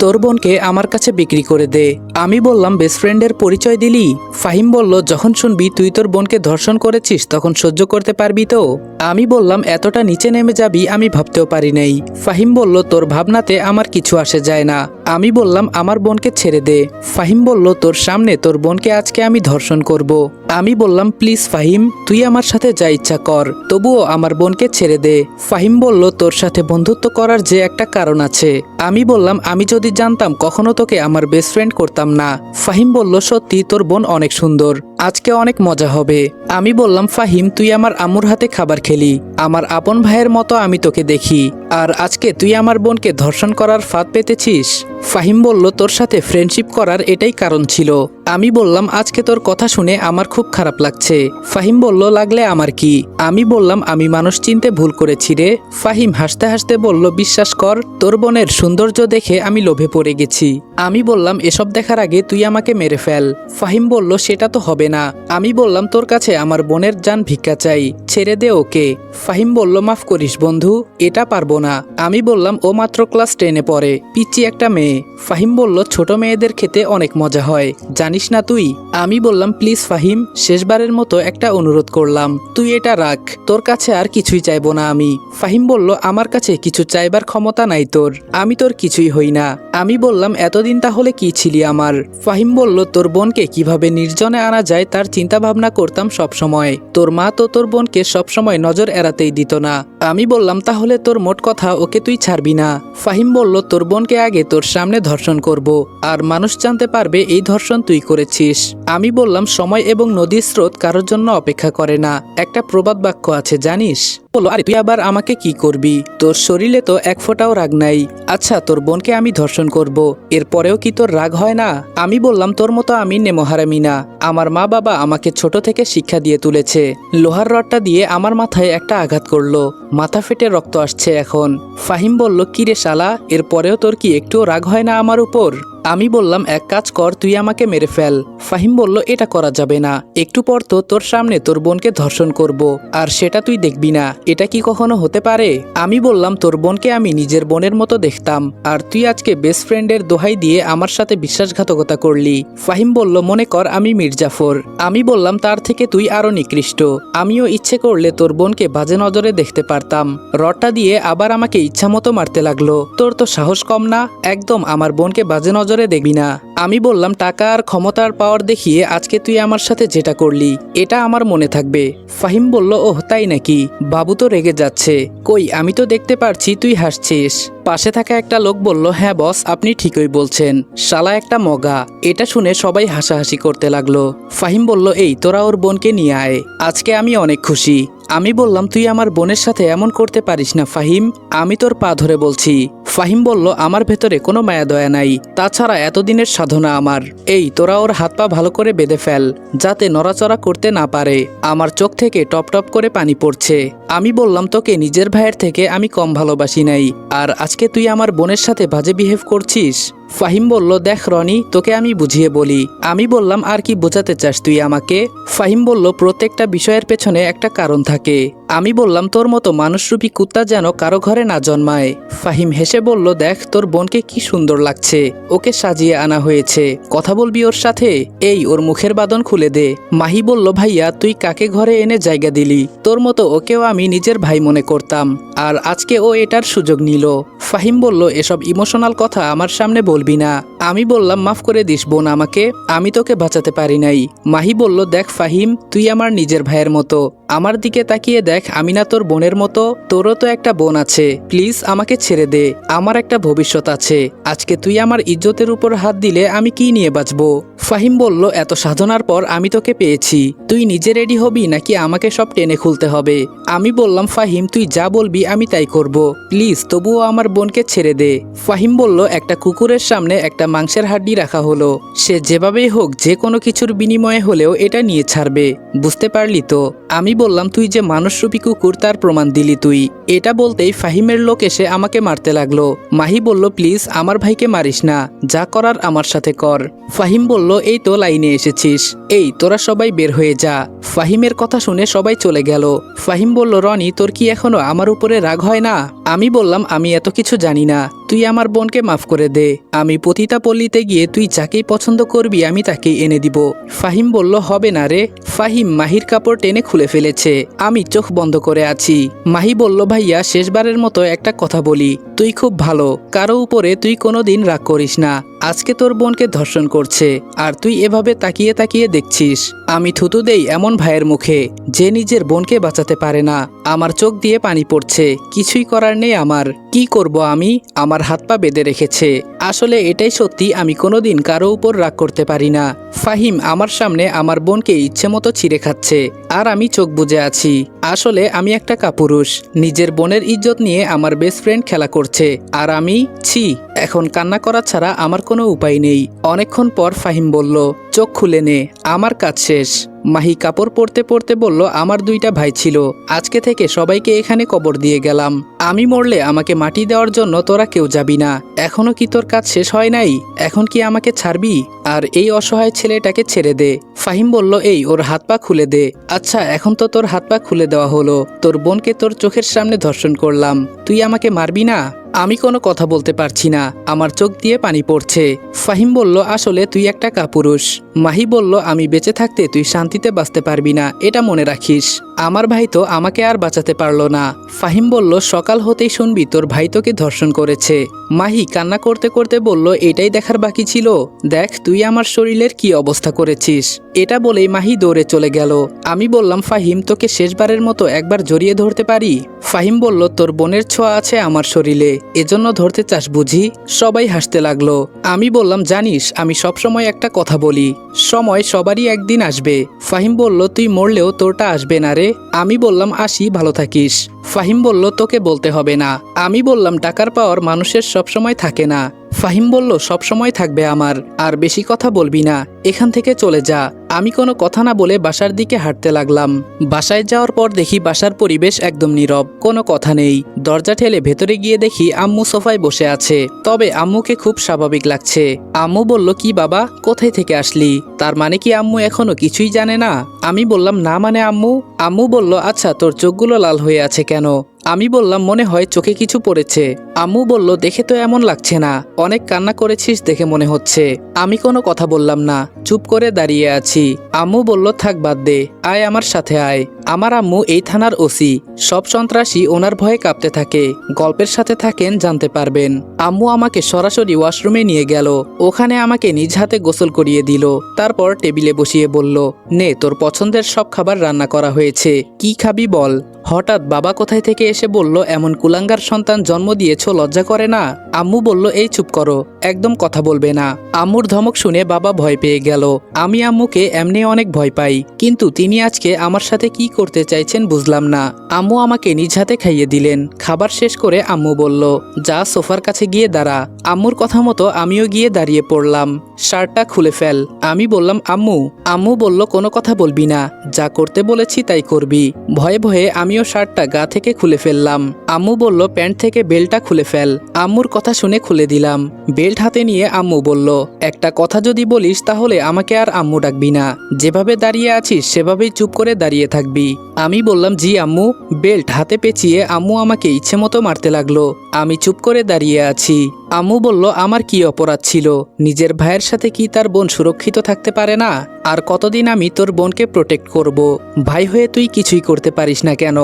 তোর বোনকে আমার কাছে বিক্রি করে দে। আমি বললাম বেস্ট ফ্রেন্ডের পরিচয় দিলি? ফাহিম বলল যখন শুনবি তুই তোর বোনকে ধর্ষণ করেছিস তখন সহ্য করতে পারবি তো? আমি বললাম এতটা নিচে নেমে যাবি আমি ভাবতেও পারি নাই। ফাহিম বলল তোর ভাবনাতে আমার কিছু আসে যায় না। আমি বললাম আমার বোনকে ছেড়ে দে। ফাহিম বলল তোর সামনে তোর বোনকে আজকে আমি ধর্ষণ করব। আমি বললাম প্লিজ ফাহিম, তুই আমার সাথে যা ইচ্ছা কর, তবুও আমার বোনকে ছেড়ে দে। ফাহিম বলল তোর সাথে বন্ধুত্ব করার যে একটা কারণ আছে। আমি বললাম আমি যদি জানতাম কখনো তোকে আমার বেস্ট ফ্রেন্ড করতাম না। ফাহিম বলল সত্যি তোর বোন অনেক সুন্দর, আজকে অনেক মজা হবে। আমি বললাম ফাহিম তুই আমার আম্মুর হাতে খাবার খেলি, আমার আপন ভাইয়ের মতো আমি তোকে দেখি, আর আজকে তুই আমার বোনকে ধর্ষণ করার ফাঁদ পেতেছিস। ফাহিম বলল তোর সাথে ফ্রেন্ডশিপ করার এটাই কারণ ছিল। আমি বললাম আজকে তোর কথা শুনে আমার খুব খারাপ লাগছে। ফাহিম বলল লাগলে আমার কি। আমি বললাম আমি মানুষ চিনতে ভুল করেছি রে। ফাহিম হাসতে হাসতে বলল বিশ্বাস কর তোর বোনের সৌন্দর্য দেখে আমি লোভে পড়ে গেছি। আমি বললাম এসব দেখার আগে তুই আমাকে মেরে ফেল। ফাহিম বলল সেটা তো হবে না। আমি বললাম তোর কাছে আমার বোনের জান ভিক্ষা চাই, ছেড়ে দে ওকে। ফাহিম বলল মাফ করিস বন্ধু, এটা পারবো না। আমি বললাম ও মাত্র ক্লাস 10-এ পড়ে, পিচ্চি একটা মেয়ে। ফাহিম বলল ছোট মেয়েদের খেতে অনেক মজা হয়, জানিস না তুই? আমি বললাম প্লিজ ফাহিম, শেষবারের মতো একটা অনুরোধ করলাম, তুই এটা রাখ, তোর কাছে আর কিছুই চাইবো না আমি। ফাহিম বলল আমার কাছে কিছু চাইবার ক্ষমতা নাই তোর, আমি তোর কিছুই হই না। আমি বললাম এতদিন তাহলে কি ছিলি আমার? ফাহিম বলল তোর বোনকে কিভাবে নির্জনে আনা যায় তার চিন্তা ভাবনা করতাম সব সময়। তোর মা তো তোর বোনকে সবসময় নজর এড়াতেই দিত না। আমি বললাম তাহলে তোর মোট কথা ওকে তুই ছাড়বি না। ফাহিম বলল তোর বোনকে আগে তোর সামনে ধর্ষণ করব, আর মানুষ জানতে পারবে এই ধর্ষণ তুই করেছিস। আমি বললাম সময় এবং নদীর স্রোত কারোর জন্য অপেক্ষা করে না, একটা প্রবাদ বাক্য আছে জানিস? বলল আরে তুই আবার আমাকে কি করবি? তোর শরীরে তো এক ফোঁটাও রাগ নাই। আচ্ছা তোর বোনকে আমি ধর্ষণ করব, এরপরেও কি তোর রাগ হয় না? আমি বললাম তোর মতো আমি নেমহারামি না, আমার মা বাবা আমাকে ছোট থেকে শিক্ষা দিয়ে তুলেছে। লোহার রডটা দিয়ে আমার মাথায় একটা আঘাত করলো, মাথা ফেটে রক্ত আসছে এখন। ফাহিম বলল কিরে শালা, এরপরেও তোর কি একটুও রাগ হয় না আমার উপর? আমি বললাম এক কাজ কর, তুই আমাকে মেরে ফেল। ফাহিম বলল এটা করা যাবে না, একটু পর তো তোর সামনে তোর বোনকে ধর্ষণ করব, আর সেটা তুই দেখবি না, এটা কি কখনো হতে পারে? আমি বললাম তোর বোনকে আমি নিজের বোনের মতো দেখতাম, আর তুই আজকে বেস্ট ফ্রেন্ডের দোহাই দিয়ে আমার সাথে বিশ্বাসঘাতকতা করলি। ফাহিম বলল মনে কর আমি মির্জাফর। আমি বললাম তার থেকে তুই আরো নিকৃষ্ট, আমিও ইচ্ছে করলে তোর বোনকে বাজে নজরে দেখতে পারতাম। রডটা দিয়ে আবার আমাকে ইচ্ছা মতো মারতে লাগলো। তোর তো সাহস কম না, একদম আমার বোনকে বাজে নজরে দেখবি না। আমি বললাম টাকা আর ক্ষমতার পাওয়ার দেখিয়ে আজকে তুই আমার সাথে যেটা করলি এটা আমার মনে থাকবে। ফাহিম বলল ওহ তাই নাকি? বাবু তো রেগে যাচ্ছে। কই আমি তো দেখতে পারছি তুই হাসছিস। পাশে থাকা একটা লোক বলল হ্যাঁ বস আপনি ঠিকই বলছেন, শালা একটা মগা। এটা শুনে সবাই হাসাহাসি করতে লাগলো। ফাহিম বলল এই তোরা ওর বোনকে নিয়ে আয়, আজকে আমি অনেক খুশি। আমি বললাম তুই আমার বোনের সাথে এমন করতে পারিস না ফাহিম, আমি তোর পা ধরে বলছি। ফাহিম বলল আমার ভেতরে কোনো মায়া দয়া নাই, তাছাড়া এতদিনের সাধনা আমার। এই তোরা ওর হাত পা ভালো করে বেঁধে ফেল, যাতে নড়াচড়া করতে না পারে। আমার চোখ থেকে টপ টপ করে পানি পড়ছে। আমি বললাম তোকে নিজের ভাইয়ের থেকে আমি কম ভালোবাসি নাই, আর আজকে তুই আমার বোনের সাথে বাজে বিহেভ করছিস। ফাহিম বলল দেখ রনি, তোকে আমি বুঝিয়ে বলি। আমি বললাম আর কি বোঝাতে চাস তুই আমাকে? ফাহিম বলল প্রত্যেকটা বিষয়ের পেছনে একটা কারণ থাকে। আমি বললাম তোর মতো মানুষরূপী কুত্তা যেন কারো ঘরে না জন্মায়। ফাহিম হেসে বলল দেখ তোর বোনকে কি সুন্দর লাগছে, ওকে সাজিয়ে আনা হয়েছে, কথা বলবি ওর সাথে? এই ওর মুখের বাঁধন খুলে দে। মাহি বলল ভাইয়া তুই কাকে ঘরে এনে জায়গা দিলি? তোর মতো ওকেও আমি নিজের ভাই মনে করতাম, আর আজকে ও এটার সুযোগ নিল। ফাহিম বলল এসব ইমোশনাল কথা আমার সামনে বলবি না। আমি বললাম মাফ করে দিস বোন আমাকে, আমি তোকে বাঁচাতে পারি নাই। মাহি বলল দেখ ফাহিম তুই আমার নিজের ভাইয়ের মতো, আমার দিকে তাকিয়ে দেখ আমি না তোর বোনের মতো? তোরও তো একটা বোন আছে, প্লিজ আমাকে ছেড়ে দে, আমার একটা ভবিষ্যৎ আছে। আজকে তুই আমার ইজ্জতের উপর হাত দিলে আমি কি নিয়ে বাঁচবো? ফাহিম বলল এত সাধনার পর আমি তোকে পেয়েছি, তুই নিজে রেডি হবি নাকি আমাকে সব টেনে খুলতে হবে? আমি বললাম ফাহিম তুই যা বলবি আমি তাই করব, প্লিজ তবুও আমার বোনকে ছেড়ে দে। ফাহিম বলল একটা কুকুরের সামনে একটা মাংসের হাড্ডি রাখা হলো, সে যেভাবেই হোক যে কোনো কিছুর বিনিময়ে হলেও এটা নিয়ে ছাড়বে, বুঝতে পারলি তো? আমি বললাম তুই যে মানুষরূপী কুকুর তার প্রমাণ দিলি তুই। এটা বলতেই ফাহিমের লোক এসে আমাকে মারতে লাগলো। মাহি বলল প্লিজ আমার ভাইকে মারিস না, যা করার আমার সাথে কর। ফাহিম বলল এই তো লাইনে এসেছিস, এই তোরা সবাই বের হয়ে যা। ফাহিমের কথা শুনে সবাই চলে গেল। ফাহিম বলল রনি তোর কি এখনো আমার উপরে রাগ হয় না? আমি বললাম আমি এত কিছু জানি না, তুই আমার বোনকে মাফ করে দে। আমি পতিতা পল্লীতে গিয়ে তুই যাকেই পছন্দ করবি আমি তাকেই এনে দিব। ফাহিম বলল, হবে না রে। ফাহিম মাহির কাপড় টেনে খুলে ফেলেছে। আমি চোখ বন্ধ করে আছি। মাহি বলল, ভাইয়া শেষবারের মতো একটা কথা বলি, তুই খুব ভালো, কারো উপরে তুই কোনোদিন রাগ করিস না। আজকে তোর বোনকে ধর্ষণ করছে আর তুই এভাবে তাকিয়ে তাকিয়ে দেখছিস। আমি থুতু দেই এমন ভাইয়ের মুখে যে নিজের বোনকে বাঁচাতে পারে না। আমার চোখ দিয়ে পানি পড়ছে। কিছুই করার নেই আমার। কি করব আমি? আমার হাত পা বেঁধে রেখেছে। আসলে এটাই সত্যি, আমি কোনোদিন কারো উপর রাগ করতে পারি না। ফাহিম আমার সামনে আমার বোনকে ইচ্ছে মতো ছিঁড়ে খাচ্ছে আর আমি চোখ বুজে আছি। আসলে আমি একটা কাপুরুষ। নিজের বোনের ইজ্জত নিয়ে আমার বেস্ট ফ্রেন্ড খেলা করছে আর আমি ছি। এখন কান্না করা ছাড়া আমার কোনো উপায় নেই। অনেকক্ষণ পর ফাহিম বলল, চোখ খুলে নে, আমার কাজ শেষ। মাহি কাপড় পরতে পরতে বলল, আমার 2টা ভাই ছিল, আজকে থেকে সবাইকে এখানে কবর দিয়ে গেলাম। আমি মরলে আমাকে মাটি দেওয়ার জন্য তোরা কেউ যাবি না। এখনো কি তোর কাজ শেষ হয় নাই? এখন কি আমাকে ছাড়বি? আর এই অসহায় ছেলেটাকে ছেড়ে দে। ফাহিম বলল, এই ওর হাত পা খুলে দে। আচ্ছা, এখন তো তোর হাত পা খুলে দেওয়া হলো। তোর বোনকে তোর চোখের সামনে ধর্ষণ করলাম, তুই আমাকে মারবি না? আমি কোনো কথা বলতে পারছি না, আমার চোখ দিয়ে পানি পড়ছে। ফাহিম বলল, আসলে তুই একটা কাপুরুষ। মাহি বলল, আমি বেঁচে থাকতে তুই শান্তিতে বাঁচতে পারবি না, এটা মনে রাখিস। আমার ভাই তো আমাকে আর বাঁচাতে পারলো না। ফাহিম বলল, সকাল হতেই শুনবি তোর ভাই তোকে ধর্ষণ করেছে। মাহি কান্না করতে করতে বলল, এটাই দেখার বাকি ছিল? দেখ তুই আমার শরীরের কি অবস্থা করেছিস। এটা বলেই মাহি দৌড়ে চলে গেল। আমি বললাম, ফাহিম তোকে শেষবারের মতো একবার জড়িয়ে ধরতে পারি? ফাহিম বলল, তোর বোনের ছোঁয়া আছে আমার শরীরে, এজন্য ধরতে চাস বুঝি? সবাই হাসতে লাগলো। আমি বললাম, জানিস আমি সবসময় একটা কথা বলি, সময় সবারই একদিন আসবে। ফাহিম বলল, তুই মরলেও তোরটা আসবে না রে। আমি বললাম, আসি, ভালো থাকিস। ফাহিম বলল, তোকে বলতে হবে না। আমি বললাম, টাকার পাওয়ার মানুষের সবসময় থাকে না। ফাহিম বলল, সবসময় থাকবে আমার। আর বেশি কথা বলবি না, এখান থেকে চলে যা। আমি কোনো কথা না বলে বাসার দিকে হাঁটতে লাগলাম। বাসায় যাওয়ার পর দেখি বাসার পরিবেশ একদম নীরব, কোনো কথা নেই। দরজা ঠেলে ভেতরে গিয়ে দেখি আম্মু সোফায় বসে আছে, তবে আম্মুকে খুব স্বাভাবিক লাগছে। আম্মু বলল, কি বাবা, কোথায় থেকে আসলি? তার মানে কি আম্মু এখনো কিছুই জানে না? আমি বললাম, না মানে আম্মু। আম্মু বলল, আচ্ছা তোর চোখগুলো লাল হয়ে আছে কেন? আমি বললাম, মনে হয় চোখে কিছু পড়েছে। আম্মু বলল, দেখে তো এমন লাগছে না, অনেক কান্না করেছিস দেখে মনে হচ্ছে। আমি কোনো কথা বললাম না, চুপ করে দাঁড়িয়ে আছি। আম্মু বলল, থাক বাদ দে, আয় আমার সাথে আয়। আমার আম্মু এই থানার ওসি, সব সন্ত্রাসী ওনার ভয়ে কাঁপতে থাকে। গল্পের সাথে থাকেন, জানতে পারবেন। আম্মু আমাকে সরাসরি ওয়াশরুমে নিয়ে গেল। ওখানে আমাকে নিজ হাতে গোসল করিয়ে দিল। তারপর টেবিলে বসিয়ে বলল, নে তোর পছন্দের সব খাবার রান্না করা হয়েছে, কি খাবি বল। হঠাৎ বাবা কোথায় থেকে এসে বলল, এমন কুলাঙ্গার সন্তান জন্ম দিয়েছ, লজ্জা করে না? আম্মু বলল, এই চুপ করো, একদম কথা বলবে না। আম্মুর ধমক শুনে বাবা ভয় পেয়ে গেল। আমি আম্মুকে এমনি অনেক ভয় পাই, কিন্তু তিনি আজকে আমার সাথে কি করতে চাইছেন বুঝলাম না। আম্মু আমাকে নিজ হাতে খাইয়ে দিলেন। খাবার শেষ করে আম্মু বলল, যা সোফার কাছে গিয়ে দাঁড়া। আম্মুর কথা মতো আমিও গিয়ে দাঁড়িয়ে পড়লাম। শার্টটা খুলে ফেল। আমি বললাম, আম্মু। আম্মু বলল, কোনো কথা বলবি না, যা করতে বলেছি তাই করবি। ভয়ে ভয়ে আমিও শার্টটা গা থেকে খুলে ফেললাম। আম্মু বলল, প্যান্ট থেকে বেল্টটা খুলে ফেল। আম্মুর কথা শুনে খুলে দিলাম। বেল্ট হাতে নিয়ে আম্মু বলল, একটা কথা যদি বলিস তাহলে আমাকে আর আম্মু ডাকবি না, যেভাবে দাঁড়িয়ে আছিস সেভাবেই চুপ করে দাঁড়িয়ে থাকবি। আমি বললাম, জি আম্মু। বেল্ট হাতে পেঁচিয়ে আম্মু আমাকে ইচ্ছে মতো মারতে লাগলো। আমি চুপ করে দাঁড়িয়ে আছি। আম্মু বলল, আমার কি অপরাধ ছিল? নিজের ভাইয়ের সাথে কি তার বোন সুরক্ষিত থাকতে পারে না? আর কতদিন আমি তোর বোনকে প্রোটেক্ট করব? ভাই হয়ে তুই কিছুই করতে পারিস না কেন?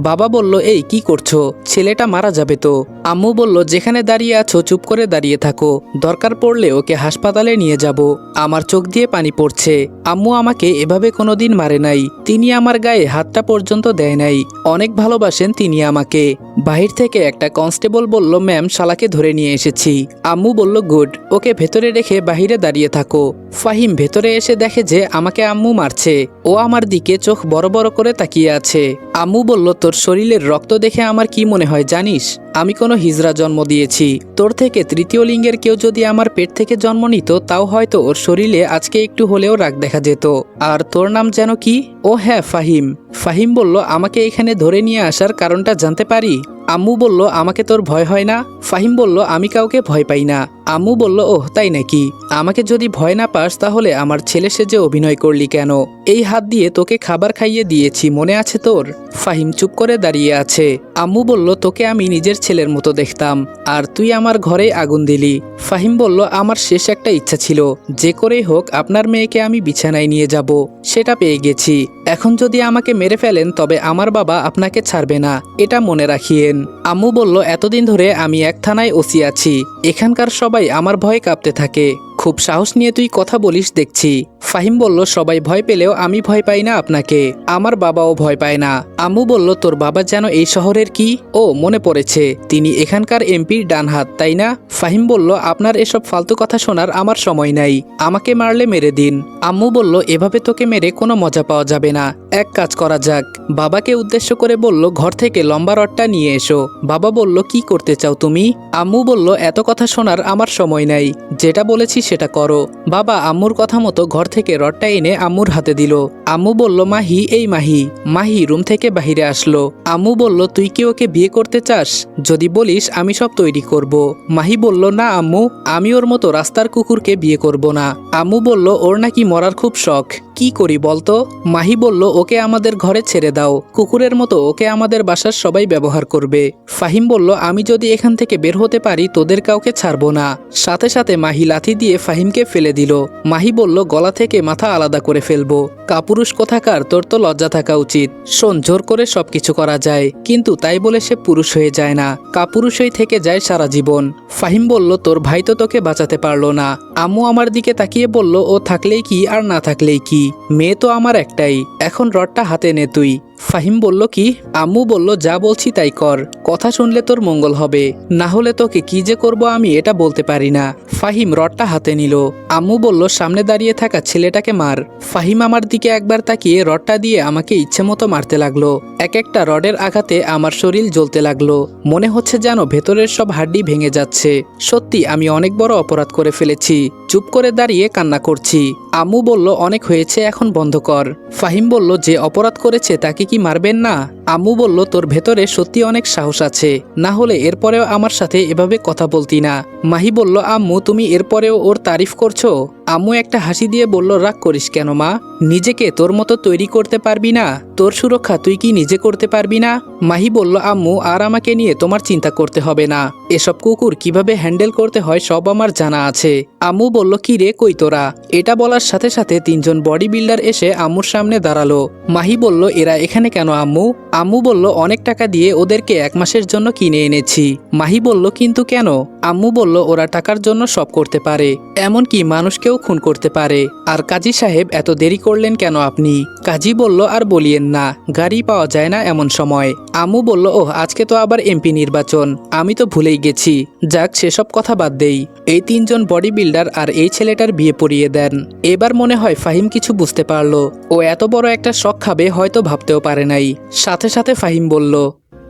বাবা বলল, এই কি করছো? ছেলেটা মারা যাবে তো। আম্মু বলল, যেখানে দাঁড়িয়ে আছো চুপ করে দাঁড়িয়ে থাকো, দরকার পড়লে ওকে হাসপাতালে নিয়ে যাব। আমার চোখ দিয়ে পানি পড়ছে। আম্মু আমাকে এভাবে কোনোদিন মারে নাই, তিনি আমার গায়ে হাতটা পর্যন্ত দেয় নাই। অনেক ভালোবাসেন তিনি আমাকে। বাহির থেকে একটা কনস্টেবল বলল, ম্যাম, শালাকে ধরে নিয়ে এসেছি। আম্মু বলল, গুড, ওকে ভেতরে রেখে বাহিরে দাঁড়িয়ে থাকো। ফাহিম ভেতরে এসে দেখে যে আমাকে আম্মু মারছে। ও আমার দিকে চোখ বড় বড় করে তাকিয়ে আছে। আম্মু বলল, তোর শরীরের রক্ত দেখে আমার কি মনে হয় জানিস? আমি কোনো হিজড়া জন্ম দিয়েছি। তোর থেকে তৃতীয় লিঙ্গের কেউ যদি আমার পেট থেকে জন্ম নিত, তাও হয়তো ওর শরীরে আজকে একটু হলেও রাগ দেখা যেত। আর তোর নাম যেন কি? ও হ্যাঁ, ফাহিম। ফাহিম বলল, আমাকে এখানে ধরে নিয়ে আসার কারণটা জানতে পারি? আম্মু বলল, আমাকে তোর ভয় হয় না? ফাহিম বলল, আমি কাউকে ভয় পাই না। আম্মু বলল, ওহ তাই নাকি? আমাকে যদি ভয় না পাস তাহলে আমার ছেলে সেজে অভিনয় করলি কেন? এই হাত দিয়ে তোকে খাবার খাইয়ে দিয়েছি, মনে আছে তোর? ফাহিম চুপ করে দাঁড়িয়ে আছে। আম্মু বলল, তোকে আমি নিজের ছেলের মতো দেখতাম, আর তুই আমার ঘরে আগুন দিলি। ফাহিম বলল, আমার শেষ একটা ইচ্ছা ছিল, যে করেই হোক আপনার মেয়েকে আমি বিছানায় নিয়ে যাব। সেটা পেয়ে গেছি। এখন যদি আমাকে মেরে ফেলেন তবে আমার বাবা আপনাকে ছাড়বে না, এটা মনে রাখিয়েন। আম্মু বলল, এতদিন ধরে আমি এক থানায় ওসি আছি, এখানকার সবাই আমার ভয়ে কাঁপতে থাকে। খুব সাহস নিয়ে তুই কথা বলিস দেখছি। ফাহিম বলল, সবাই ভয় পেলেও আমি ভয় পাই না আপনাকে, আমার বাবাও ভয় পায় না। আম্মু বলল, তোর বাবা যেন এই শহরের কি? ও মনে পড়েছে, তিনি এখানকার এমপির ডান হাত, তাই না? ফাহিম বলল, আপনার এসব ফালতু কথা শোনার আমার সময় নাই, আমাকে মারলে মেরে দিন। আম্মু বলল, এভাবে তোকে মেরে কোনো মজা পাওয়া যাবে না, এক কাজ করা যাক। বাবাকে উদ্দেশ্য করে বলল, ঘর থেকে লম্বা রডটা নিয়ে এসো। বাবা বলল, কি করতে চাও তুমি? আম্মু বলল, এত কথা শোনার আমার সময় নাই, যেটা বলেছি সেটা করো। বাবা আম্মুর কথা মতো ঘর থেকে রডটা এনে আম্মুর হাতে দিল। আম্মু বলল, মাহি, এই মাহি। মাহি রুম থেকে বাহিরে আসলো। আম্মু বলল, তুই কি ওকে বিয়ে করতে চাস? যদি বলিস আমি সব তৈরি করব। মাহি বলল, না আম্মু, আমি ওর মতো রাস্তার কুকুরকে বিয়ে করব না। আম্মু বলল, ওর নাকি মরার খুব শখ, কি করি বলতো? মাহি বলল, ওকে আমাদের ঘরে ছেড়ে দাও, কুকুরের মতো ওকে আমাদের বাসার সবাই ব্যবহার করবে। ফাহিম বলল, আমি যদি এখান থেকে বের হতে পারি তোদের কাউকে ছাড়বো না। সাথে সাথে মাহি লাথি দিয়ে ফাহিমকে ফেলে দিল। মাহি বলল, গলা থেকে মাথা আলাদা করে ফেলবো। কাপুরুষ কোথাকার, তোর তো লজ্জা থাকা উচিত। শোন, জোর করে সবকিছু করা যায়, কিন্তু তাই বলে সে পুরুষ হয়ে যায় না, কাপুরুষই থেকে যায় সারা জীবন। ফাহিম বলল, তোর ভাই তো তোকে বাঁচাতে পারলো না। আম্মু আমার দিকে তাকিয়ে বলল, ও থাকলেই কি আর না থাকলেই কি, মেয়ে তো আমার একটাই, এখন রডটা হাতে নে তুই। ফাহিম বলল, কি? আম্মু বলল, যা বলছি তাই কর, কথা শুনলে তোর মঙ্গল হবে, না হলে তোকে কি যে করব আমি এটা বলতে পারি না। ফাহিম রডটা হাতে নিল। আম্মু বলল, সামনে দাঁড়িয়ে থাকা ছেলেটাকে মার। ফাহিম আমার দিকে একবার তাকিয়ে রডটা দিয়ে আমাকে ইচ্ছে মতো মারতে লাগলো। এক একটা রডের আঘাতে আমার শরীর জ্বলতে লাগলো, মনে হচ্ছে যেন ভেতরের সব হাড্ডি ভেঙে যাচ্ছে। সত্যি আমি অনেক বড় অপরাধ করে ফেলেছি। চুপ করে দাঁড়িয়ে কান্না করছি। আম্মু বলল, অনেক হয়েছে, এখন বন্ধ কর। ফাহিম বলল, যে অপরাধ করেছে তাকে কি মারবেন না? আম্মু বলল, তোর ভেতরে সত্যি অনেক সাহস আছে, না হলে এরপরেও আমার সাথে এভাবে কথা বলতি না। মাহি বলল, আম্মু তুমি এরপরেও ওর তারিফ করছো? আম্মু একটা হাসি দিয়ে বলল, রাগ করিস কেন মা? নিজেকে তোর মতো তৈরি করতে পারবি না? তোর সুরক্ষা তুই কি নিজে করতে পারবি না? মাহি বলল, আম্মু আর আমাকে নিয়ে তোমার চিন্তা করতে হবে না, এসব কুকুর কিভাবে হ্যান্ডেল করতে হয় সব আমার জানা আছে। আম্মু বলল, কি রে, কই তোরা? এটা বলার সাথে সাথে তিনজন বডি বিল্ডার এসে আম্মুর সামনে দাঁড়ালো। মাহি বলল, এরা এখানে কেন আম্মু? আম্মু বলল, অনেক টাকা দিয়ে ওদেরকে 1 মাসের জন্য কিনে এনেছি। মাহি বলল, কিন্তু কেন? আম্মু বলল, ওরা টাকার জন্য সব করতে পারে, এমনকি মানুষকেও খুন করতে পারে। আর কাজী সাহেব, এত দেরি করলেন কেন আপনি? কাজী বলল, আর বলিয়েন না, গাড়ি পাওয়া যায় না এমন সময়। আম্মু বলল, ওহ আজকে তো আবার এমপি নির্বাচন, আমি তো ভুলেই গেছি। যাক, সেসব কথা বাদ দেই। এই তিনজন বডি বিল্ডার আর এই ছেলেটার বিয়ে পড়িয়ে দেন। এবার মনে হয় ফাহিম কিছু বুঝতে পারলো। ও এত বড় একটা শখ খাবে হয়তো ভাবতেও পারে নাই। সাথে সাথে ফাহিম বলল,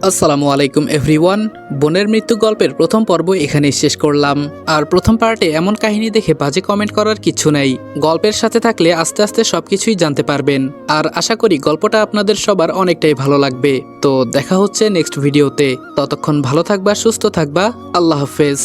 আসসালামু আলাইকুম এভরিওয়ান। বোনের মৃত্যু গল্পের প্রথম পর্ব এখানেই শেষ করলাম। আর প্রথম পার্টে এমন কাহিনী দেখে বাজে কমেন্ট করার কিছু নাই। গল্পের সাথে থাকলে আস্তে আস্তে সবকিছুই জানতে পারবেন। আর আশা করি গল্পটা আপনাদের সবার অনেকটাই ভালো লাগবে। তো দেখা হচ্ছে নেক্সট ভিডিওতে। ততক্ষণ ভালো থাকবা, সুস্থ থাকবা। আল্লাহ হাফেজ।